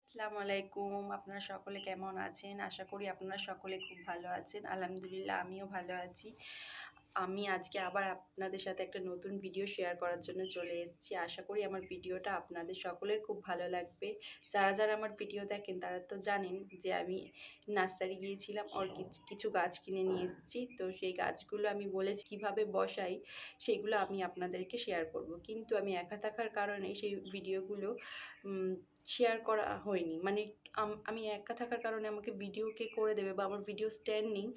আসসালামু আলাইকুম। আপনারা সকলে কেমন আছেন? আশা করি আপনারা সকলে খুব ভালো আছেন। আলহামদুলিল্লাহ আমিও ভালো আছি। আমি আজকে আবার আপনাদের সাথে একটা নতুন ভিডিও শেয়ার করার জন্য চলে এসেছি। আশা করি আমার ভিডিওটা আপনাদের সকলের খুব ভালো লাগবে। যারা আমার ভিডিও দেখেন তারা তো জানেন যে আমি নার্সারি গিয়েছিলাম আর কিছু গাছ কিনে নিয়ে এসেছি। তো সেই গাছগুলো আমি বলেছি কীভাবে বসাই সেগুলো আমি আপনাদেরকে শেয়ার করব। কিন্তু আমি একা থাকার কারণে সেই ভিডিওগুলো শেয়ার করা হয়নি। মানে আমি একা থাকার কারণে আমাকে ভিডিও কে করে দেবে বা আমার ভিডিও স্ট্যান্ড নেই।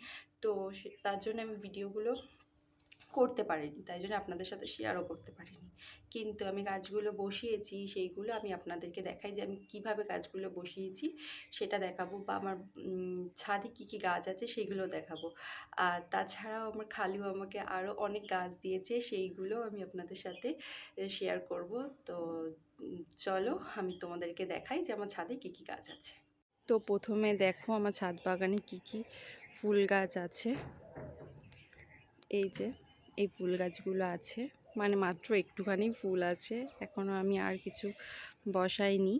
তো তার জন্য আমি ভিডিওগুলো করতে পারিনি। তাই জন্য আপনাদের সাথে শেয়ারও করতে পারিনি। কিন্তু আমি গাছগুলো বসিয়েছি সেইগুলো আমি আপনাদেরকে দেখাই যে আমি কীভাবে গাছগুলো বসিয়েছি সেটা দেখাবো বা আমার ছাদে কী গাছ আছে সেগুলো দেখাবো। আর তাছাড়াও আমার খালু আমাকে আরও অনেক গাছ দিয়েছে সেইগুলো আমি আপনাদের সাথে শেয়ার করব। তো চলো আমি তোমাদেরকে দেখাই যে আমার ছাদে কী গাছ আছে। তো প্রথমে দেখো আমার ছাদ বাগানে কী ফুল গাছ আছে। এই যে এই ফুল গাছগুলো আছে, মানে মাত্র একটুখানি ফুল আছে, এখনও আমি আর কিছু বসাইনি।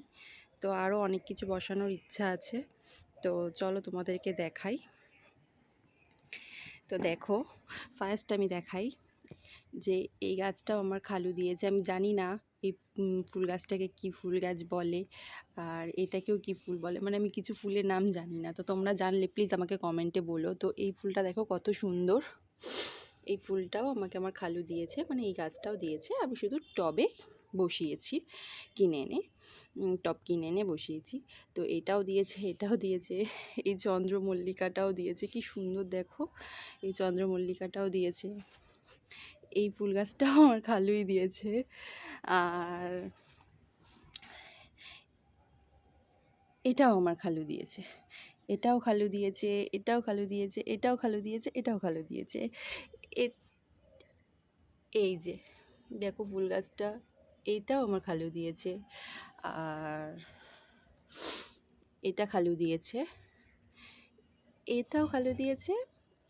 তো আরও অনেক কিছু বসানোর ইচ্ছা আছে। তো চলো তোমাদেরকে দেখাই। তো দেখো ফার্স্ট আমি দেখাই যে এই গাছটাও আমার খালু দিয়েছে। আমি জানি না এই ফুল গাছটাকে কী ফুল গাছ বলে আর এটাকেও কী ফুল বলে, মানে আমি কিছু ফুলের নাম জানি না। তো তোমরা জানলে প্লিজ আমাকে কমেন্টে বলো। তো এই ফুলটা দেখো কত সুন্দর। এই ফুলটাও আমাকে আমার খালু দিয়েছে, মানে এই গাছটাও দিয়েছে। আমি শুধু টবে বসিয়েছি কিনে এনে, টব কিনে এনে বসিয়েছি। তো এটাও দিয়েছে, এটাও দিয়েছে, এই চন্দ্রমল্লিকাটাও দিয়েছে, কি সুন্দর দেখো। এই চন্দ্রমল্লিকাটাও দিয়েছে, এই ফুল গাছটাও আমার খালুই দিয়েছে। আর এটাও আমার খালু দিয়েছে, এটাও খালু দিয়েছে, এটাও খালু দিয়েছে, এটাও খালু দিয়েছে, এটাও খালু দিয়েছে। এই যে দেখো ফুল গাছটা, এইটাও আমার খালু দিয়েছে। আর এটা খালু দিয়েছে, এটাও খালু দিয়েছে,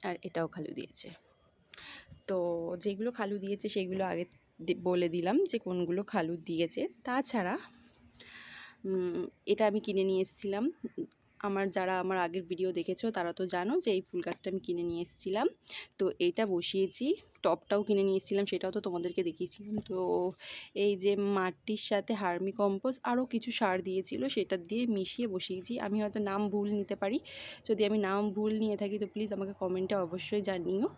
আর এটাও খালু দিয়েছে। তো যেগুলো খালু দিয়েছে সেগুলো আগে বলে দিলাম যে কোনগুলো খালু দিয়েছে। তাছাড়া এটা আমি কিনে নিয়ে এসেছিলাম। যারা আমার আগের ভিডিও দেখেছো তারা তো জানো যে এই ফুল গাছটা আমি কিনে নিয়ে এসেছিলাম। তো এইটা বসিয়েছি, টবটাও কিনে নিয়ে এসেছিলাম, সেটাও তো তোমাদেরকে দেখিয়েছিলাম। তো এই যে মাটির সাথে হার্মি কম্পোস্ট আরও কিছু সার দিয়েছিল, সেটা দিয়ে মিশিয়ে বসিয়েছি। আমি হয়তো নাম ভুল নিতে পারি, যদি আমি নাম ভুল নিয়ে থাকি তো প্লিজ আমাকে কমেন্টে অবশ্যই জানিও।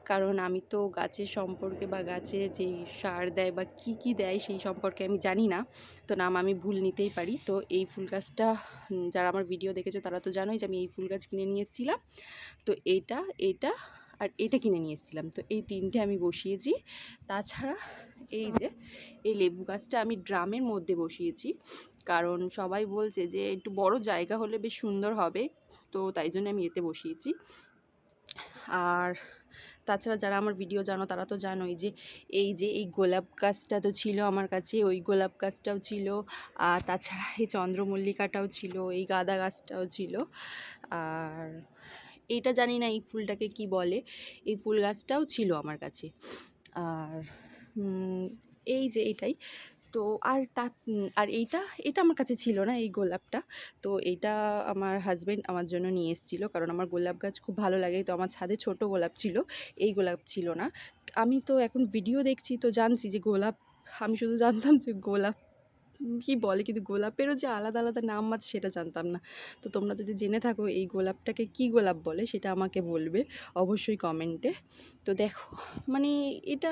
কারণ আমি তো গাছের সম্পর্কে বা গাছে যেই সার দেয় বা কী দেয় সেই সম্পর্কে আমি জানি না, তো নাম আমি ভুল নিতেই পারি। তো এই ফুল গাছটা যারা আমার ভিডিও দেখেছো তারা তো জানোই যে আমি এই ফুল গাছ কিনে নিয়ে এসেছিলাম। তো এইটা আর এটা কিনে নিয়ে এসেছিলাম। তো এই তিনটে আমি বসিয়েছি। তাছাড়া এই যে এই লেবু গাছটা আমি ড্রামের মধ্যে বসিয়েছি, কারণ সবাই বলছে যে একটু বড় জায়গা হলে বেশ সুন্দর হবে, তো তাই জন্য আমি এতে বসিয়েছি। আর তাছাড়া যারা আমার ভিডিও জানো তারা তো জানোই যে এই গোলাপ গাছটা তো ছিল আমার কাছে, ওই গোলাপ গাছটাও ছিল, আর তাছাড়া এই চন্দ্রমল্লিকাটাও ছিল, এই গাঁদা গাছটাও ছিল। আর এইটা জানি না এই ফুলটাকে কি বলে, এই ফুল গাছটাও ছিল আমার কাছে। আর এই যে এইটাই তো। আর এটা আমার কাছে ছিল না, এই গোলাপটা। তো এইটা আমার হাজব্যান্ড আমার জন্য নিয়ে এসেছিলো, কারণ আমার গোলাপ গাছ খুব ভালো লাগে। তো আমার ছাদে ছোট গোলাপ ছিল, এই গোলাপ ছিল না। আমি তো এখন ভিডিও দেখছি তো জানছি যে গোলাপ, আমি শুধু জানতাম যে গোলাপ কি বলে, কিন্তু গোলাপেরও যে আলাদা আলাদা নাম আছে সেটা জানতাম না। তো তোমরা যদি জেনে থাকো এই গোলাপটাকে কি গোলাপ বলে সেটা আমাকে বলবে অবশ্যই কমেন্টে। তো দেখো, মানে এটা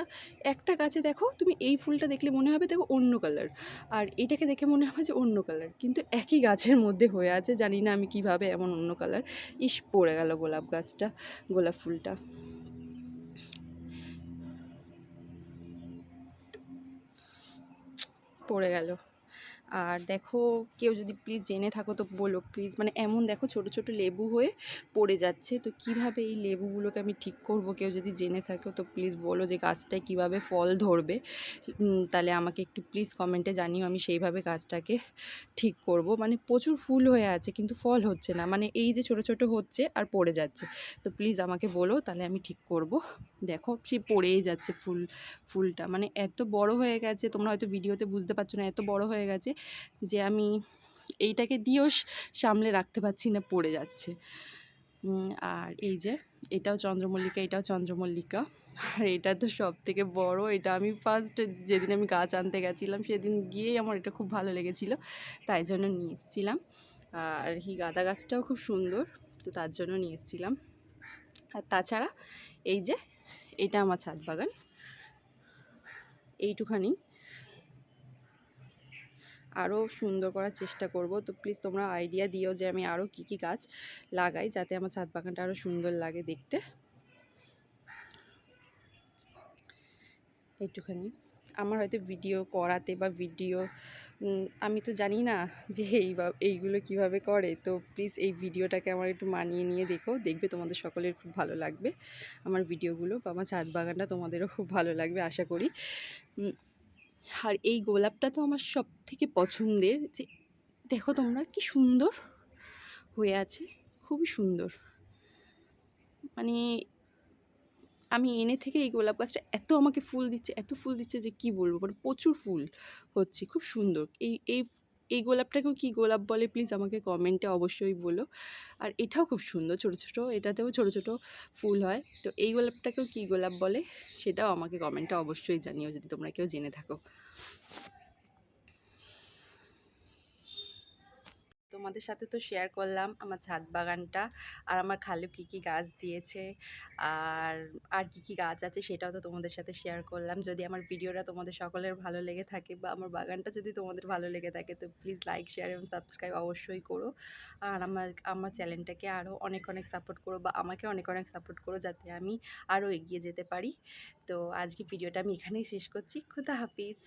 একটা গাছে দেখো তুমি এই ফুলটা দেখলে মনে হবে দেখো অন্য কালার, আর এটাকে দেখে মনে হবে যে অন্য কালার, কিন্তু একই গাছের মধ্যে হয়ে আছে। জানি না আমি কিভাবে এমন অন্য কালার। পড়ে গেল গোলাপ গাছটা, গোলাপ ফুলটা পড়ে গেল। আর দেখো, কেউ যদি প্লিজ জেনে থাকো তো বলো প্লিজ, মানে এমন দেখো ছোট ছোট লেবু হয়ে পড়ে যাচ্ছে। তো কিভাবে এই লেবুগুলোকে আমি ঠিক করব, কেউ যদি জেনে থাকো তো প্লিজ বলো যে গাছটায় কিভাবে ফল ধরবে। তাহলে আমাকে একটু প্লিজ কমেন্টে জানিও, আমি সেইভাবে গাছটাকে ঠিক করব। মানে প্রচুর ফুল হয়ে আছে কিন্তু ফল হচ্ছে না, মানে এই যে ছোট ছোট হচ্ছে আর পড়ে যাচ্ছে। তো প্লিজ আমাকে বলো, তাহলে আমি ঠিক করব। দেখো সে পড়েই যাচ্ছে ফুলটা, মানে এত বড় হয়ে গেছে, তোমরা হয়তো ভিডিওতে বুঝতে পারছো না, এত বড় হয়ে গেছে যে আমি এইটাকে দিয়েও সামলে রাখতে পারছি না, পড়ে যাচ্ছে। আর এই যে এটাও চন্দ্রমল্লিকা, এটাও চন্দ্রমল্লিকা। আর এটা তো সবথেকে বড়। এটা আমি ফার্স্ট যেদিন আমি গাছ আনতে গেছিলাম সেদিন গিয়েই আমার এটা খুব ভালো লেগেছিল, তাই জন্য নিয়ে এসেছিলাম। আর এই গাঁদা গাছটাও খুব সুন্দর, তো তার জন্য নিয়ে এসেছিলাম। আর তাছাড়া এই যে এটা আমার ছাদ বাগান, এইটুখানি আরও সুন্দর করার চেষ্টা করব। তো প্লিজ তোমরা আইডিয়া দিও যে আমি আরও কী কী গাছ লাগাই যাতে আমার ছাদ বাগানটা আরও সুন্দর লাগে দেখতে। একটুখানি আমার হয়তো ভিডিও করাতে বা ভিডিও আমি তো জানি না যে এইগুলো কিভাবে করে, তো প্লিজ এই ভিডিওটাকে আমার একটু মানিয়ে নিয়ে দেখো, দেখবে তোমাদের সকলের খুব ভালো লাগবে আমার ভিডিওগুলো, বা আমার ছাদ বাগানটা তোমাদেরও খুব ভালো লাগবে আশা করি। আর এই গোলাপটা তো আমার সব থেকে পছন্দের, যে দেখো তোমরা কি সুন্দর হয়ে আছে, খুবই সুন্দর। মানে আমি এনে থেকে এই গোলাপ গাছটা এত আমাকে ফুল দিচ্ছে, এত ফুল দিচ্ছে যে কি বলবো, মানে প্রচুর ফুল হচ্ছে, খুব সুন্দর। এই গোলাপটাকেও কি গোলাপ বলে প্লিজ আমাকে কমেন্টে অবশ্যই বলো। আর এটাও খুব সুন্দর, ছোট ছোট, এটাতেও ছোট ছোট ফুল হয়। তো এই গোলাপটাকেও কি গোলাপ বলে সেটাও আমাকে কমেন্টে অবশ্যই জানিও যদি তোমরা কেউ জেনে থাকো। তোমাদের সাথে তো শেয়ার করলাম আমার ছাদ বাগানটা, আর আমার খালু কী কী গাছ দিয়েছে, আর আর কী কী গাছ আছে সেটাও তো তোমাদের সাথে শেয়ার করলাম। যদি আমার ভিডিওটা তোমাদের সকলের ভালো লেগে থাকে বা আমার বাগানটা যদি তোমাদের ভালো লেগে থাকে, তো প্লিজ লাইক, শেয়ার এবং সাবস্ক্রাইব অবশ্যই করো। আর আমার চ্যানেলটাকে আরও অনেক অনেক সাপোর্ট করো, বা আমাকে অনেক অনেক সাপোর্ট করো যাতে আমি আরও এগিয়ে যেতে পারি। তো আজকে ভিডিওটা আমি এখানেই শেষ করছি। খুদা হাফিজ।